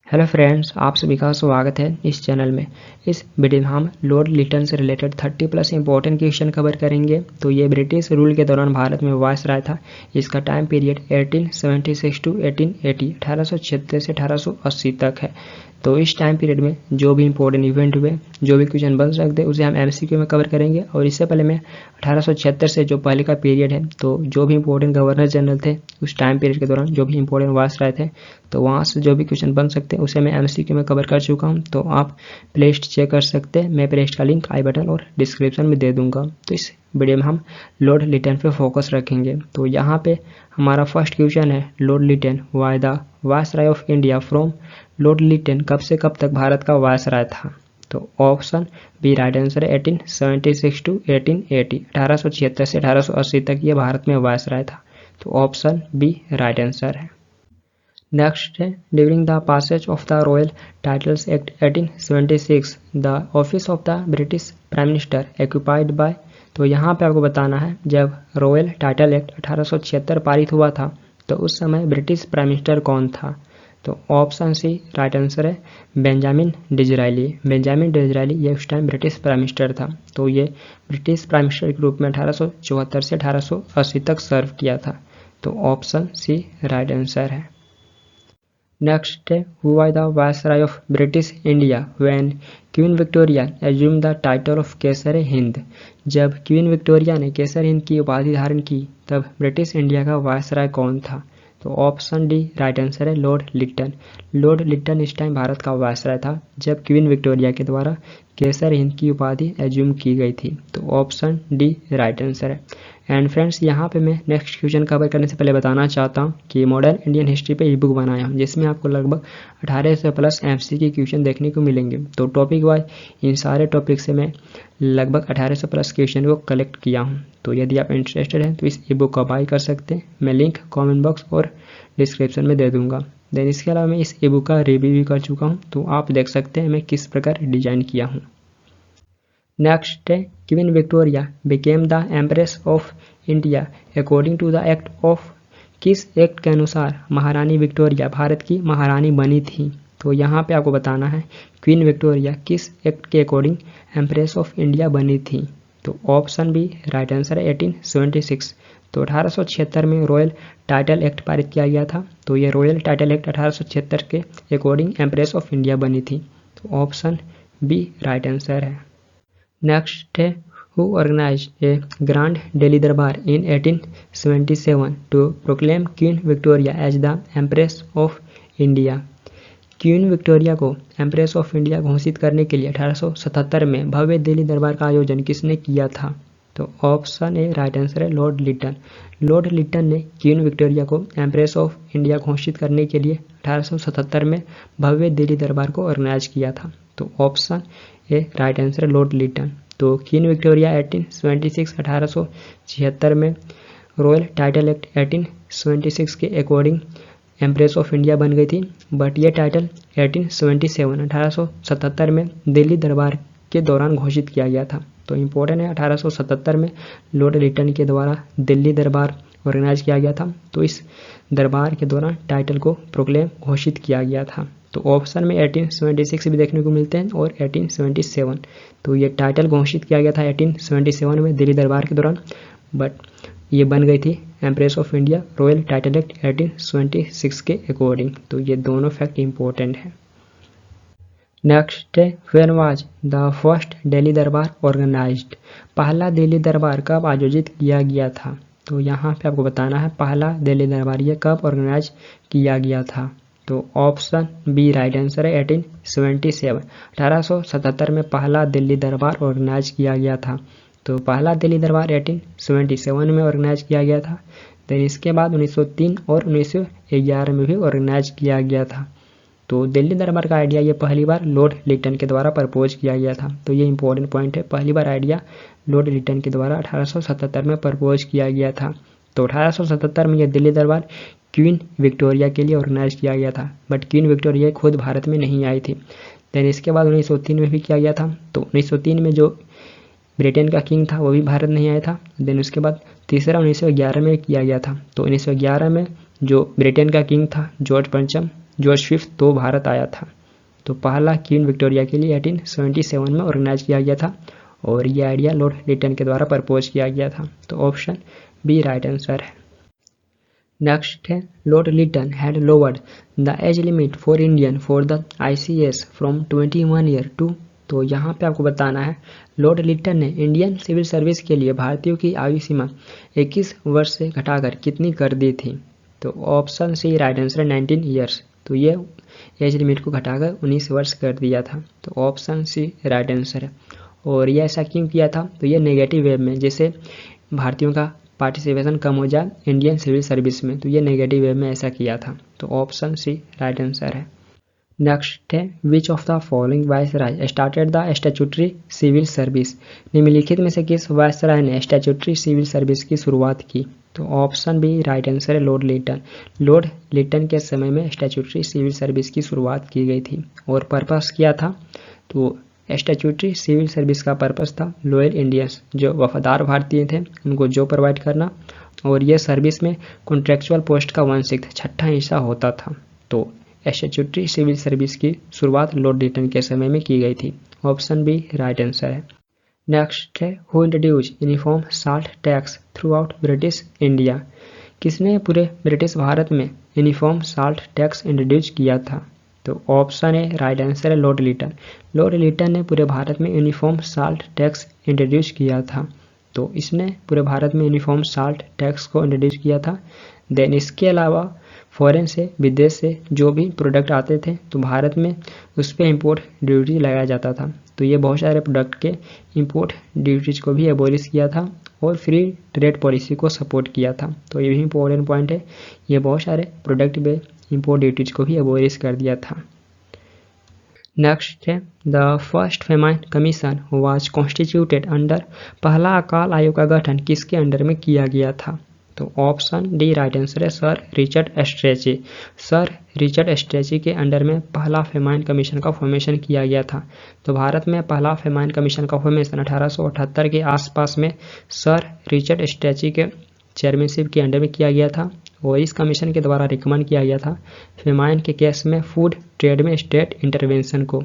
Hello friends, आप सभी का स्वागत है इस चैनल में। इस वीडियो में हम लॉर्ड लिटन से रिलेटेड 30+ इंपॉर्टेंट क्वेश्चन कवर करेंगे। तो ये ब्रिटिश रूल के दौरान भारत में वायसराय था। इसका टाइम पीरियड 1876 टू 1880 1876 से 1880 तक है। तो इस टाइम पीरियड में जो भी इंपॉर्टेंट इवेंट हुए, जो भी क्वेश्चन बन सकते हैं, उसे हम MCQ में कवर करेंगे। और इससे पहले मैं 1876 से जो पहले का पीरियड है, तो जो भी इंपॉर्टेंट गवर्नर जनरल थे उस टाइम पीरियड के दौरान, जो भी इंपॉर्टेंट वायसराय थे, तो वहाँ से जो भी क्वेश्चन बन सकते हैं उसे मैं MCQ में कवर कर चुका हूँ। तो आप प्लेलिस्ट चेक कर सकते हैं। मैं प्लेलिस्ट का लिंक आई बटन और डिस्क्रिप्शन में दे दूंगा। तो इस वीडियो में हम लॉर्ड लिटन पे फोकस रखेंगे। तो यहाँ पे हमारा फर्स्ट क्वेश्चन है, Lord Lytton was the viceroy of India from. Lord Lytton कब से कब तक भारत का वायसराय था? तो ऑप्शन बी राइट आंसर है 1876 टू 1880 1876 से 1880 तक ये भारत में वायसराय था। तो ऑप्शन बी राइट आंसर है। नेक्स्ट है, during the passage of the Royal Titles Act 1876 the office of the British prime minister occupied by. तो यहाँ पे आपको बताना है, जब रॉयल टाइटल एक्ट 1876 पारित हुआ था तो उस समय ब्रिटिश प्राइम मिनिस्टर कौन था? तो ऑप्शन सी राइट आंसर है बेंजामिन डिज़रायली। बेंजामिन डिज़रायली ये उस टाइम ब्रिटिश प्राइम मिनिस्टर था। तो ये ब्रिटिश प्राइम मिनिस्टर के रूप में 1874 से 1880 तक सर्व किया था। तो ऑप्शन सी राइट आंसर है। नेक्स्ट है, who was the viceroy of British India when Queen Victoria assume the title of Kaiser Hind. जब क्वीन विक्टोरिया ने केसर हिंद की उपाधि धारण की तब ब्रिटिश इंडिया का वायसराय कौन था? तो ऑप्शन डी राइट आंसर है लॉर्ड लिटन। लॉर्ड लिटन इस टाइम भारत का वायसराय था जब क्वीन विक्टोरिया के द्वारा केसर हिंद की उपाधि एज्यूम की गई थी। तो ऑप्शन डी राइट आंसर है। एंड फ्रेंड्स, यहाँ पे मैं नेक्स्ट क्वेश्चन कवर करने से पहले बताना चाहता हूँ कि मॉडर्न इंडियन हिस्ट्री पे ई बुक बनाया हूँ, जिसमें आपको लगभग 1800+ MCQ क्वेश्चन देखने को मिलेंगे। तो टॉपिक वाइज इन सारे टॉपिक से मैं लगभग 1800+ क्वेश्चन को कलेक्ट किया हूँ। तो यदि आप इंटरेस्टेड हैं तो इस ई बुक का बाय कर सकते हैं। मैं लिंक कॉमेंट बॉक्स और डिस्क्रिप्शन में दे दूँगा। देन इसके अलावा मैं इस ई बुक का रिव्यू भी कर चुका हूँ, तो आप देख सकते हैं मैं किस प्रकार डिजाइन किया हूँ। नेक्स्ट है, Queen Victoria became the empress of India according to the act of. किस एक्ट के अनुसार महारानी विक्टोरिया भारत की महारानी बनी थी? तो यहाँ पे आपको बताना है क्वीन विक्टोरिया किस एक्ट के अकॉर्डिंग एम्प्रेस ऑफ इंडिया बनी थी। तो ऑप्शन बी राइट आंसर है 1876। तो 1876 में रॉयल टाइटल एक्ट पारित किया गया था। तो ये रॉयल टाइटल एक्ट 1876 के अकॉर्डिंग एम्प्रेस ऑफ इंडिया बनी थी। तो ऑप्शन बी राइट आंसर है। नेक्स्ट है, who organized a grand Delhi Darbar in 1877 to proclaim Queen Victoria as the Empress of India। Queen Victoria को एम्प्रेस ऑफ इंडिया घोषित करने के लिए 1877 में भव्य दिल्ली दरबार का आयोजन किसने किया था? तो ऑप्शन ए राइट आंसर है लॉर्ड लिटन। लॉर्ड लिटन ने क्वीन विक्टोरिया को एम्प्रेस ऑफ इंडिया घोषित करने के लिए 1877 में भव्य दिल्ली दरबार को ऑर्गेनाइज किया था। तो ऑप्शन ए राइट आंसर है लॉर्ड लिटन। तो क्वीन विक्टोरिया 1876 में रॉयल टाइटल एक्ट 1876 के अकॉर्डिंग एम्प्रेस ऑफ इंडिया बन गई थी। बट ये टाइटल 1877 में दिल्ली दरबार के दौरान घोषित किया गया था। तो इम्पोर्टेंट है, 1877 में लॉर्ड लिटन के द्वारा दिल्ली दरबार ऑर्गेनाइज किया गया था। तो इस दरबार के दौरान टाइटल को प्रोक्लेम घोषित किया गया था। तो ऑप्शन में 1876 भी देखने को मिलते हैं और 1877। तो ये टाइटल घोषित किया गया था 1877 में दिल्ली दरबार के दौरान, बट ये बन गई थी empress of India royal title act 1876 के अकॉर्डिंग। तो ये दोनों फैक्ट इंपॉर्टेंट है। नेक्स्ट है, when was the first Delhi दरबार ऑर्गेनाइज्ड। पहला दिल्ली दरबार कब आयोजित किया गया था? तो यहाँ पे आपको बताना है पहला दिल्ली दरबार ये कब ऑर्गेनाइज किया गया था। तो ऑप्शन बी राइट आंसर है 1877। 1877 में पहला दिल्ली दरबार ऑर्गेनाइज किया गया था। तो पहला दिल्ली दरबार 1877 में ऑर्गेनाइज किया गया था। देन इसके बाद 1903 और 1911 में भी ऑर्गेनाइज किया गया था। तो दिल्ली दरबार का आइडिया ये पहली बार लॉर्ड लिटन के द्वारा प्रपोज किया गया था। तो ये इंपॉर्टेंट पॉइंट है, पहली बार आइडिया लॉर्ड लिटन के द्वारा 1877 में प्रपोज किया गया था। तो 1877 में यह दिल्ली दरबार क्वीन विक्टोरिया के लिए ऑर्गेनाइज किया गया था, बट क्वीन विक्टोरिया खुद भारत में नहीं आई थी। देन इसके बाद 1903 में भी किया गया था। तो 1903 में जो ब्रिटेन का किंग था वो भी भारत नहीं आया था। देन उसके बाद तीसरा 1911 में किया गया था। तो 1911 में जो ब्रिटेन का किंग था जॉर्ज पंचम, जॉर्ज फिफ्थ तो भारत आया था। तो पहला क्वीन विक्टोरिया के लिए 1877 में ऑर्गेनाइज किया गया था और ये आइडिया लॉर्ड लिटन के द्वारा प्रपोज किया गया था। तो ऑप्शन बी राइट आंसर है। नेक्स्ट है Lord Lytton had lowered the age limit for Indian for the ICS from 21 year to. तो यहाँ पे आपको बताना है लॉर्ड लिटन ने इंडियन सिविल सर्विस के लिए भारतीयों की आयु सीमा 21 वर्ष से घटाकर कितनी कर दी थी। तो ऑप्शन सी राइट आंसर है 19 ईयर्स। तो ये एज लिमिट को घटाकर 19 वर्ष कर दिया था। तो ऑप्शन सी राइट आंसर है। और ये ऐसा क्यों किया था, तो ये नेगेटिव वेव में, जैसे भारतीयों का पार्टिसिपेशन कम हो जाए इंडियन सिविल सर्विस में, तो ये नेगेटिव वे में ऐसा किया था। तो ऑप्शन सी राइट आंसर है। नेक्स्ट है which of the following viceroy started the statutory civil service. निम्नलिखित में से किस वायसराय ने स्टैट्यूटरी सिविल सर्विस की शुरुआत की। तो ऑप्शन बी राइट आंसर है लॉर्ड लिटन। लॉर्ड लिटन के समय में स्टैट्यूटरी सिविल सर्विस की शुरुआत की गई थी और पर्पस क्या था, तो स्टैट्यूटरी सिविल सर्विस का पर्पस था लॉयल इंडियंस, जो वफादार भारतीय थे, उनको जॉब प्रोवाइड करना। और ये सर्विस में कॉन्ट्रेक्चुअल पोस्ट का 1/6 छठा हिस्सा होता था। तो स्टैट्यूटरी सिविल सर्विस की शुरुआत लॉर्ड लिटन के समय में की गई थी। ऑप्शन बी राइट आंसर है। नेक्स्ट है who introduce uniform salt tax through out British India. किसने पूरे ब्रिटिश भारत में यूनिफॉर्म साल्ट टैक्स इंट्रोड्यूस किया था। तो ऑप्शन है राइट आंसर है लॉर्ड लिटन। लॉर्ड लिटन ने पूरे भारत में यूनिफॉर्म साल्ट टैक्स इंट्रोड्यूस किया था। तो इसने पूरे भारत में यूनिफॉर्म साल्ट टैक्स को इंट्रोड्यूस किया था। देन इसके अलावा फॉरेन से, विदेश से जो भी प्रोडक्ट आते थे तो भारत में उस पर इम्पोर्ट ड्यूटी लगाया जाता था। तो ये बहुत सारे प्रोडक्ट के इम्पोर्ट ड्यूटीज को भी एबॉलिश किया था और फ्री ट्रेड पॉलिसी को सपोर्ट किया था। तो ये भी इंपॉर्टेंट पॉइंट है, ये बहुत सारे प्रोडक्ट पे इम्पोर्ट ड्यूटीज को भी एबॉलिश कर दिया था। नेक्स्ट है the first famine commission was constituted under. पहला अकाल आयोग का गठन किसके अंडर में किया गया था। तो ऑप्शन डी राइट आंसर है sir Richard stretchy. Sir Richard stretchy के अंडर में पहला फेमाइन कमीशन का फॉर्मेशन किया गया था। तो भारत में पहला फेमाइन कमीशन का फॉर्मेशन 1878 के आसपास में सर रिचर्ड स्ट्रेची के चेयरमैनशिप के अंडर में किया गया था और इस कमीशन के द्वारा रिकमेंड किया गया था फेमाइन के केस में फूड ट्रेड में स्टेट इंटरवेंशन को।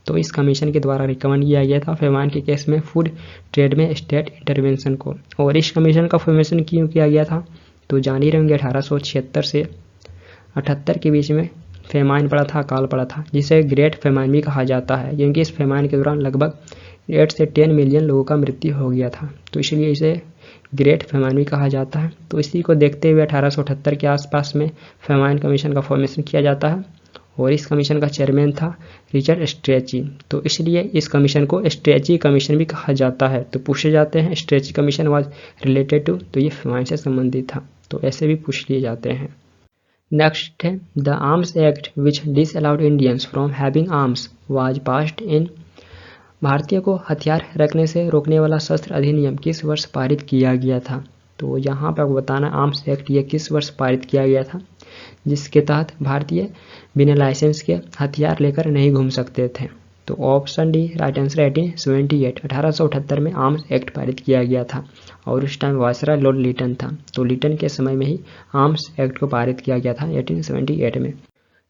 तो इस कमीशन के द्वारा रिकमेंड किया गया था फेमाइन के केस में फूड ट्रेड में स्टेट इंटरवेंशन को। और इस कमीशन का फॉर्मेशन क्यों किया गया था, तो जान ही रहेंगे 1876 से 78 के बीच में फेमाइन पड़ा था, अकाल पड़ा था, जिसे ग्रेट फेमाइन भी कहा जाता है, क्योंकि इस फेमाइन के दौरान लगभग 8 से 10 मिलियन लोगों का मृत्यु हो गया था। तो इसलिए इसे ग्रेट फेमाइन भी कहा जाता है। तो इसी को देखते हुए 1878 के आसपास में फेमाइन कमीशन का फॉर्मेशन किया जाता है और इस कमीशन का चेयरमैन था रिचर्ड स्ट्रेची। तो इसलिए इस कमीशन को स्ट्रेची कमीशन भी कहा जाता है। तो पूछे जाते हैं Strachey commission was related to, तो ये फेमाइन से संबंधित था, तो ऐसे भी पूछ लिए जाते हैं। नेक्स्ट है the arms act which disallowed Indians from having arms was passed इन। भारतीय को हथियार रखने से रोकने वाला शस्त्र अधिनियम किस वर्ष पारित किया गया था। तो यहाँ पर आपको बताना आर्म्स एक्ट ये किस वर्ष पारित किया गया था, जिसके तहत भारतीय बिना लाइसेंस के हथियार लेकर नहीं घूम सकते थे। तो ऑप्शन डी राइट आंसर 1878 1878 में आर्म्स एक्ट पारित किया गया था और उस टाइम वायसराय लॉर्ड लिटन था। तो लिटन के समय में ही आर्म्स एक्ट को पारित किया गया था 1878 में।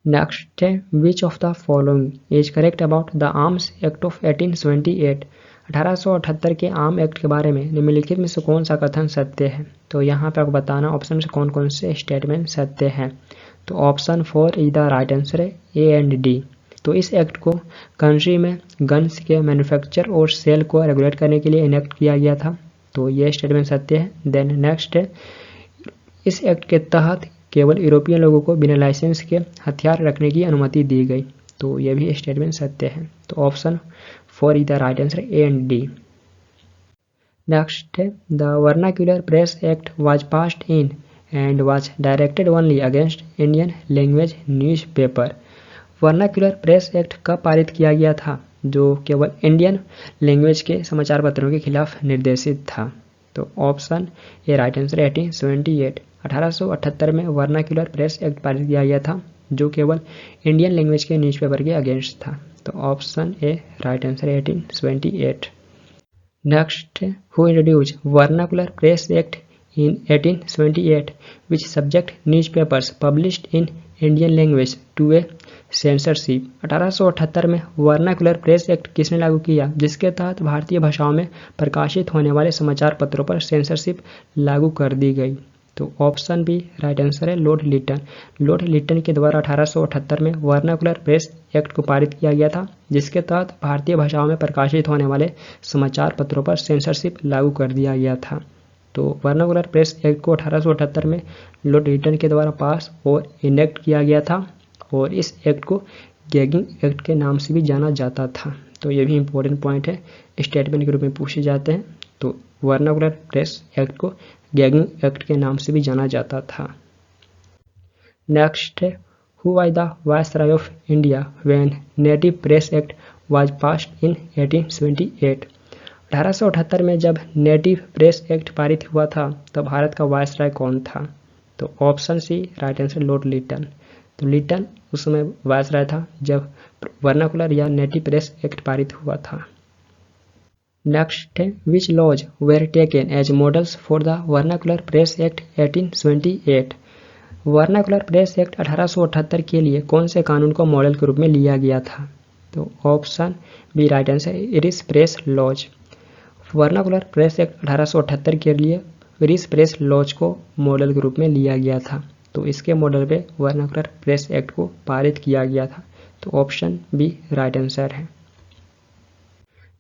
नेक्स्ट है which of the following is correct about the arms act of 1878। 1878 के आर्म एक्ट के बारे में निम्नलिखित में से कौन सा कथन सत्य है। तो यहाँ पे आपको बताना ऑप्शन से कौन कौन से स्टेटमेंट सत्य हैं। तो ऑप्शन 4 इधर राइट आंसर है ए एंड डी। तो इस एक्ट को कंट्री में गन्स के मैन्युफैक्चर और सेल को रेगुलेट करने के लिए इनेक्ट किया गया था। तो ये स्टेटमेंट सत्य है। देन नेक्स्ट है इस एक्ट के तहत केवल यूरोपियन लोगों को बिना लाइसेंस के हथियार रखने की अनुमति दी गई। तो यह भी स्टेटमेंट सत्य है। तो option 4 is the right answer A and D. Next है the vernacular press act was passed in and was directed only against Indian language newspaper. Vernacular press act कब पारित किया गया था, जो केवल इंडियन लैंग्वेज के समाचार पत्रों के खिलाफ निर्देशित था। तो ऑप्शन ए राइट आंसर 1878 1878 में वर्नाक्यूलर प्रेस एक्ट पारित किया गया था जो केवल इंडियन लैंग्वेज के न्यूज़पेपर के अगेंस्ट था। तो option A right answer 1878। Next who introduce vernacular press act in 1878 which subject newspapers published in Indian language to a censorship. 1878 में वर्नाकुलर प्रेस एक्ट किसने लागू किया, जिसके तहत भारतीय भाषाओं में प्रकाशित होने वाले समाचार पत्रों पर सेंसरशिप लागू कर दी गई। तो ऑप्शन बी राइट आंसर है लॉर्ड लिटन। लॉर्ड लिटन के द्वारा 1878 में वर्नाकुलर प्रेस एक्ट को पारित किया गया था, जिसके तहत भारतीय भाषाओं में प्रकाशित होने वाले समाचार पत्रों पर सेंसरशिप लागू कर दिया गया था। तो वर्नाकुलर प्रेस एक्ट को 1878 में लॉर्ड लिटन के द्वारा पास और इनेक्ट किया गया था, और इस एक्ट को गैगिंग एक्ट के नाम से भी जाना जाता था। तो ये भी इम्पोर्टेंट पॉइंट है, स्टेटमेंट के रूप में पूछे जाते हैं। तो वर्नाकुलर प्रेस एक्ट को गैगिंग एक्ट के नाम से भी जाना जाता था। नेक्स्ट है, who was the viceroy of India when native press act was passed इन 1878। 1878 में जब नेटिव प्रेस एक्ट पारित हुआ था तब भारत का वायसराय कौन था। तो option C right answer Lord Lytton. तो लिटन उस समय वायसराय था जब वर्नाकुलर या नेटिव प्रेस एक्ट पारित हुआ था। नेक्स्ट है, which laws were taken as models for the vernacular press act 1878। Vernacular press act 1878 के लिए कौन से कानून को मॉडल के रूप में लिया गया था। तो option B right answer Irish press laws. Vernacular press act 1878 के लिए इरिस प्रेस लॉज को मॉडल के रूप में लिया गया था। तो इसके मॉडल पे वर्नाकुलर प्रेस एक्ट को पारित किया गया था। तो ऑप्शन बी राइट आंसर है।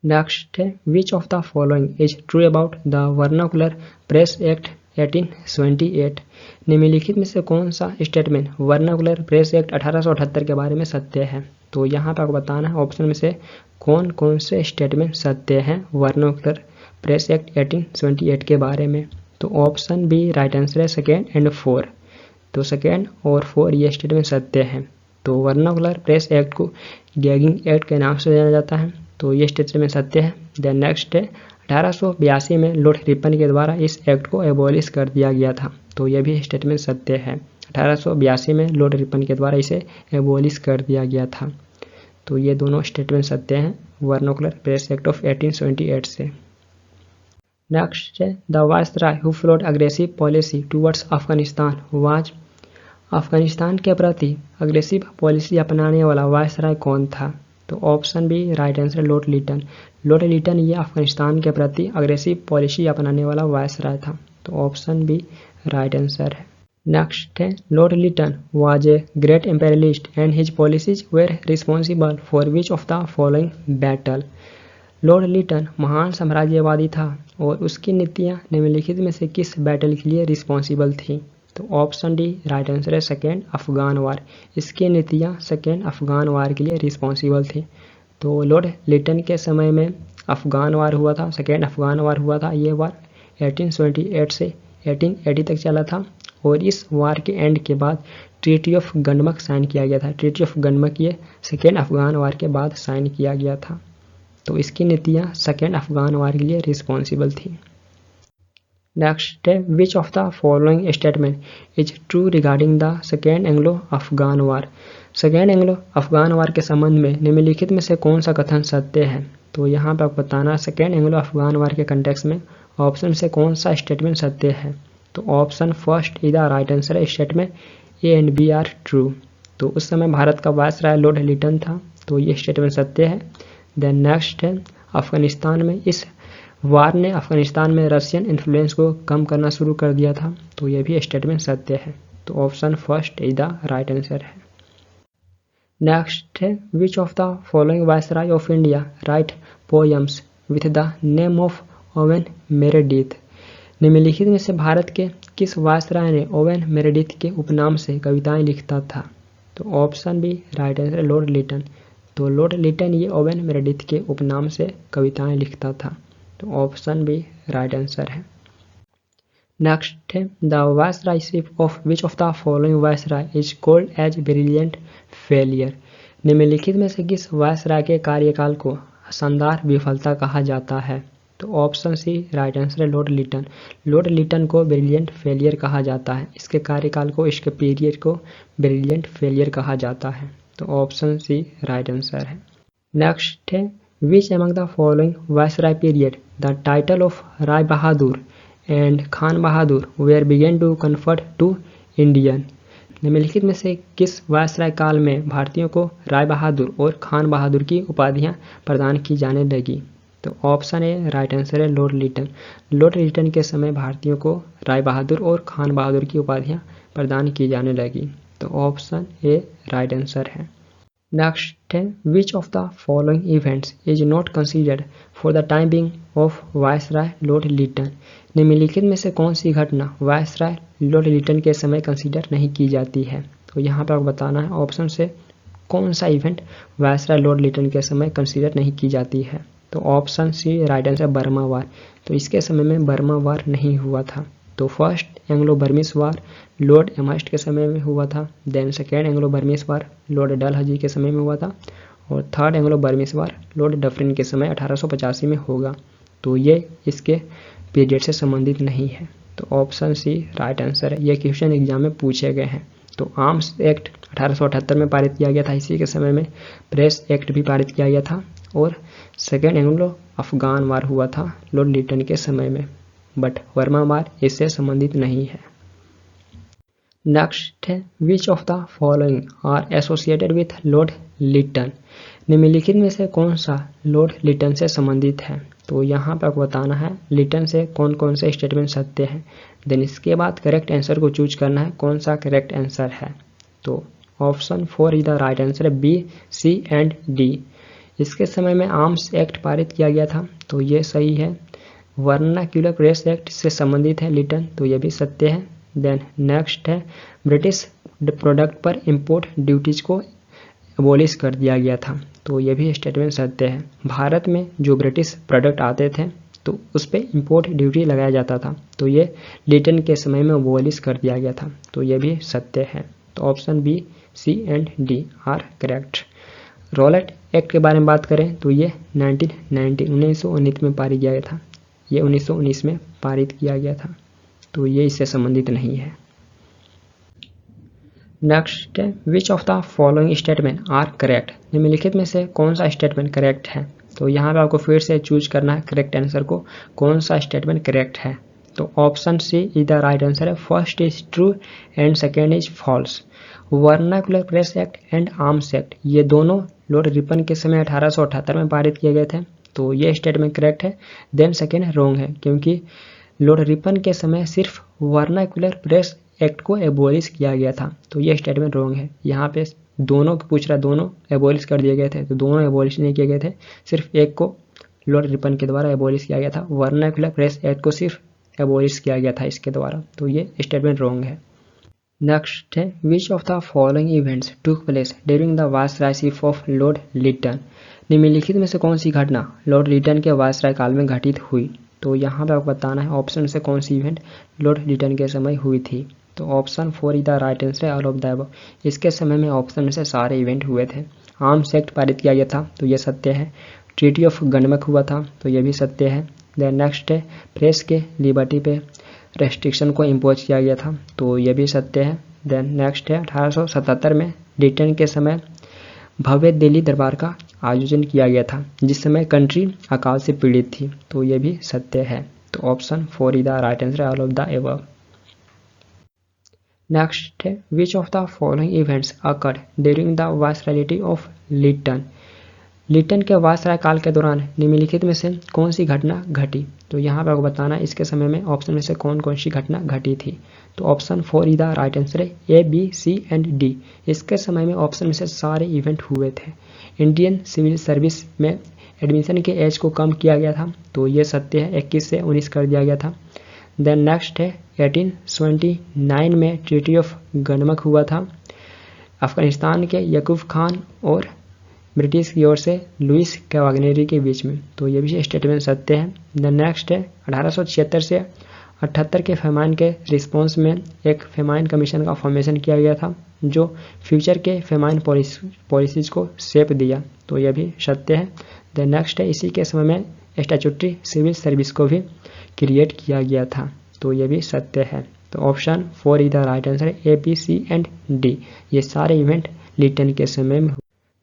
नेक्स्ट है, which of the following is true about the vernacular press act 1878। निम्नलिखित में से कौन सा स्टेटमेंट वर्नाकुलर प्रेस एक्ट 1878 के बारे में सत्य है। तो यहाँ पर आपको बताना है ऑप्शन में से कौन कौन से स्टेटमेंट सत्य हैं वर्नाकुलर प्रेस एक्ट 1878 के बारे में। तो ऑप्शन बी राइट आंसर है सेकेंड एंड 4। तो सेकेंड और 4 ये स्टेटमेंट सत्य हैं। तो वर्नाकुलर प्रेस एक्ट को गैगिंग एक्ट के नाम से जाना जाता है। तो ये स्टेटमेंट सत्य है। देन नेक्स्ट है, 1882 में लॉर्ड रिपन के द्वारा इस एक्ट को एबॉलिश कर दिया गया था। तो ये भी स्टेटमेंट सत्य है। 1882 में लॉर्ड रिपन के द्वारा इसे एबॉलिश कर दिया गया था। तो ये दोनों स्टेटमेंट सत्य हैं वर्नाकुलर प्रेस एक्ट ऑफ 1878 से। नेक्स्ट है, the viceroy who followed aggressive policy towards Afghanistan was. Afghanistan के प्रति अग्रेसिव पॉलिसी अपनाने वाला वायसराय कौन था। तो option B right answer Lord Lytton. Lord Lytton ये अफगानिस्तान के प्रति अग्रेसिव पॉलिसी अपनाने वाला वायसराय था। तो ऑप्शन बी राइट आंसर है। नेक्स्ट है, Lord Lytton was a great imperialist and his policies were responsible for which of the following battle. Lord Lytton महान साम्राज्यवादी था और उसकी नीतियां निम्नलिखित में से किस बैटल के लिए रिस्पॉन्सिबल थी। तो ऑप्शन डी राइट आंसर है सेकेंड अफगान वार। इसकी नीतियां सेकेंड अफगान वार के लिए रिस्पॉन्सिबल थी। तो लॉर्ड लिटन के समय में अफगान वार हुआ था, सेकेंड अफगान वार हुआ था। ये वार 1878 से 1880 तक चला था, और इस वार के एंड के बाद ट्रीटी ऑफ गंडमक साइन किया गया था। ट्रीटी ऑफ गंडमक ये सेकेंड अफगान वार के बाद साइन किया गया था। तो इसकी नीतियां सेकेंड अफगान वार के लिए रिस्पॉन्सिबल थी। नेक्स्ट है, which of the following statement is true regarding the second Anglo Afghan war. Second Anglo Afghan war के संबंध में निम्नलिखित में से कौन सा कथन सत्य है। तो यहाँ पर आपको बताना सेकेंड एंग्लो अफगान वार के कंटेक्स्ट में ऑप्शन से कौन सा स्टेटमेंट सत्य है। तो option first is the right answer है, statement A and B are true. तो उस समय भारत का वायसराय लॉर्ड लिटन था। तो ये स्टेटमेंट सत्य है। देन नेक्स्ट है, अफगानिस्तान में इस वार ने अफगानिस्तान में रशियन इन्फ्लुएंस को कम करना शुरू कर दिया था। तो ये भी स्टेटमेंट सत्य है। तो option first is the right answer है। नेक्स्ट है, which of the following viceroy of India write poems with the name of Owen Meredith. निम्नलिखित में से भारत के किस वायसराय ने ओवेन मेरेडिथ के उपनाम से कविताएं लिखता था। तो option B right answer Lord Lytton. तो लॉर्ड लिटन ये ओवेन मेरेडिथ के उपनाम से कविताएं लिखता था। तो ऑप्शन बी राइट आंसर है। नेक्स्ट है, the viceroyship of which of the following viceroy is called as brilliant failure. निम्नलिखित में से किस वायसराय के कार्यकाल को शानदार विफलता कहा जाता है। तो ऑप्शन सी राइट आंसर है लॉर्ड लिटन। लॉर्ड लिटन को ब्रिलियंट फेलियर कहा जाता है। इसके कार्यकाल को, इसके पीरियड को ब्रिलियंट फेलियर कहा जाता है। तो ऑप्शन सी राइट आंसर है। नेक्स्ट है, which among the following viceroy period the title of Rai Bahadur and Khan Bahadur were began to confer to Indian. निम्नलिखित में से किस वायसराय काल में भारतीयों को राय बहादुर और खान बहादुर की उपाधियां प्रदान की जाने लगी? तो ऑप्शन ए राइट आंसर है लॉर्ड लिटन। लॉर्ड लिटन के समय भारतीयों को राय बहादुर और खान बहादुर की उपाधियां प्रदान की जाने लगी। तो ऑप्शन ए राइट आंसर है। नेक्स्ट है which of the following events is not considered for the time being of viceroy Lord Lytton? निम्नलिखित में से कौन सी घटना वायसराय लॉर्ड लिटन के समय कंसिडर नहीं की जाती है? तो यहाँ पर आपको बताना है ऑप्शन से कौन सा इवेंट वायसराय लॉर्ड लिटन के समय कंसिडर नहीं की जाती है। तो option C right answer Burma war. तो इसके समय में बर्मा वार नहीं हुआ था। तो फर्स्ट एंग्लो बर्मिस वार लॉर्ड एमहर्स्ट के समय में हुआ था, देन सेकेंड एंग्लो बर्मिस वार लॉर्ड डलहौजी के समय में हुआ था, और थर्ड एंग्लो बर्मिस वार लॉर्ड डफरिन के समय 1885 में होगा। तो ये इसके पीरियड से संबंधित नहीं है। तो ऑप्शन सी राइट आंसर है। ये क्वेश्चन एग्जाम में पूछे गए हैं। तो आर्म्स एक्ट 1878 में पारित किया गया था। इसी के समय में प्रेस एक्ट भी पारित किया गया था, और सेकेंड एंग्लो अफगान वार हुआ था लॉर्ड लिटन के समय में, बट बर्मा वार इससे संबंधित नहीं है। नेक्स्ट है which of the following are associated with Lord Lytton? निम्नलिखित में से कौन सा लॉर्ड लिटन से संबंधित है? तो यहाँ पर आपको बताना है लिटन से कौन कौन से स्टेटमेंट सत्य हैं, देन इसके बाद करेक्ट आंसर को चूज करना है कौन सा करेक्ट आंसर है। तो option 4 is the right answer है, बी, सी एंड डी। इसके समय में आर्म्स एक्ट पारित किया गया था, तो ये सही है। वर्नाक्यूलर प्रेस एक्ट से संबंधित है लिटन, तो ये भी सत्य है। देन नेक्स्ट है ब्रिटिश प्रोडक्ट पर इंपोर्ट ड्यूटीज को अबॉलिश कर दिया गया था, तो ये भी स्टेटमेंट सत्य है। भारत में जो ब्रिटिश प्रोडक्ट आते थे तो उस पर इम्पोर्ट ड्यूटी लगाया जाता था, तो ये लिटन के समय में अबॉलिश कर दिया गया था, तो ये भी सत्य है। तो option B, C and D are correct. Rowlatt Act के बारे में बात करें तो ये 1919 में पारित किया गया था। ये 1919 में पारित किया गया था, तो ये इससे संबंधित नहीं है। नेक्स्ट है which of the following statement are correct? निम्नलिखित में से कौन सा स्टेटमेंट करेक्ट है? तो यहाँ पे आपको फिर से चूज करना है करेक्ट आंसर को, कौन सा स्टेटमेंट करेक्ट है। तो option C is the right answer है, first is true and second is false. Vernacular press act and arms act ये दोनों लॉर्ड रिपन के समय 1878 में पारित किए गए थे, तो ये स्टेटमेंट करेक्ट है। देन सेकेंड रॉन्ग है, क्योंकि लॉर्ड रिपन के समय सिर्फ वर्नाकुलर प्रेस एक्ट को एबॉलिश किया गया था, तो ये स्टेटमेंट रॉन्ग है। यहाँ पे दोनों पूछ रहा, दोनों एबॉलिश कर दिए गए थे, तो दोनों एबॉलिश नहीं किए गए थे, सिर्फ एक को लॉर्ड रिपन के द्वारा एबॉलिश किया गया था। वर्नाकुलर प्रेस एक्ट को सिर्फ एबॉलिश किया गया था इसके द्वारा, तो ये स्टेटमेंट रॉन्ग है। नेक्स्ट है which of the following events took place during the viceroyship of lord Lytton? निम्नलिखित में से कौन सी घटना लॉर्ड लिटन के वायसराय काल में घटित हुई? तो यहाँ पर आपको बताना है ऑप्शन से कौन सी इवेंट लॉर्ड लिटन के समय हुई थी। तो option 4 is the right answer है, ऑल ऑफ द अबव। इसके समय में ऑप्शन में से सारे इवेंट हुए थे। आर्म्स एक्ट पारित किया गया था, तो ये सत्य है। ट्रीटी ऑफ गंडमक हुआ था, तो ये भी सत्य है। देन नेक्स्ट है प्रेस के लिबर्टी पे रेस्ट्रिक्शन को इम्पोज किया गया था, तो ये भी सत्य है। देन नेक्स्ट है 1877 में लिटन के समय भव्य दिल्ली दरबार का आयोजन किया गया था, जिस समय कंट्री अकाल से पीड़ित थी, तो ये भी सत्य है। तो option 4 is the right answer, all of the above. Next है which of the following events occurred during the viceroyality of Lytton? Lytton के वायसराय काल के दौरान निम्नलिखित में से कौन सी घटना घटी? तो यहाँ पर आपको बताना है इसके समय में ऑप्शन में से कौन कौन सी घटना घटी थी। तो option 4 is the right answer है, ए, बी, सी एंड डी। इसके समय में ऑप्शन में से सारे इवेंट हुए थे। इंडियन सिविल सर्विस में एडमिशन के एज को कम किया गया था, तो ये सत्य है, 21 से 19 कर दिया गया था। देन नेक्स्ट है 1879 में ट्रीटी ऑफ गंडमक हुआ था अफगानिस्तान के यकूब खान और ब्रिटिश की ओर से लुइस कैवागनेरी के बीच में, तो ये भी स्टेटमेंट सत्य है। देन नेक्स्ट है 1876 से 78 के फेमाइन के रिस्पॉन्स में एक फेमाइन कमीशन का फॉर्मेशन किया गया था, जो फ्यूचर के फेमाइन पॉलिसीज को शेप दिया, तो यह भी सत्य है। देन नेक्स्ट है इसी के समय में स्टैट्यूटरी सिविल सर्विस को भी क्रिएट किया गया था, तो यह भी सत्य है। तो option 4 is the right answer है, ए, बी, सी एंड डी। ये सारे इवेंट लिटन के समय में।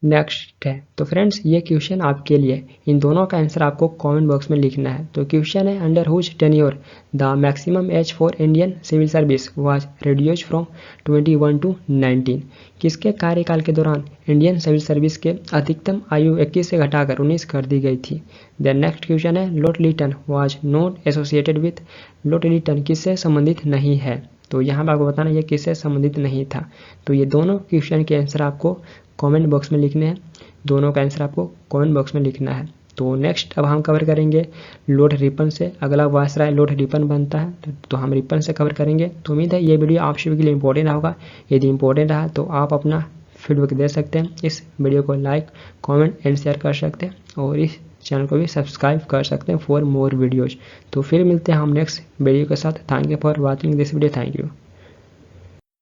नेक्स्ट है, तो फ्रेंड्स ये क्वेश्चन आपके लिए, इन दोनों का आंसर आपको कमेंट बॉक्स में लिखना है। तो क्वेश्चन है, under whose tenure the maximum age for Indian civil service was reduced from 21 to 19। किसके कार्यकाल के दौरान इंडियन सिविल सर्विस के अधिकतम आयु 21 से घटाकर 19 कर दी गई थी। देन नेक्स्ट क्वेश्चन है, Lord Lytton was not associated with. Lord Lytton किससे संबंधित नहीं है, तो यहाँ पर आपको बताना ये किससे संबंधित नहीं था। तो ये दोनों क्वेश्चन के आंसर आपको कमेंट बॉक्स में लिखने हैं, दोनों का आंसर आपको कमेंट बॉक्स में लिखना है। तो नेक्स्ट अब हम कवर करेंगे लॉर्ड रिपन से। अगला वायसराय लॉर्ड रिपन बनता है, तो हम रिपन से कवर करेंगे। तो उम्मीद है ये वीडियो आप सभी के लिए इंपॉर्टेंट होगा। यदि इंपॉर्टेंट रहा तो आप अपना फीडबैक दे सकते हैं, इस वीडियो को लाइक कमेंट एंड शेयर कर सकते हैं और इस चैनल को भी सब्सक्राइब कर सकते हैं फॉर मोर वीडियोज। तो फिर मिलते हैं हम नेक्स्ट वीडियो के साथ। Thank you for watching this video. Thank you.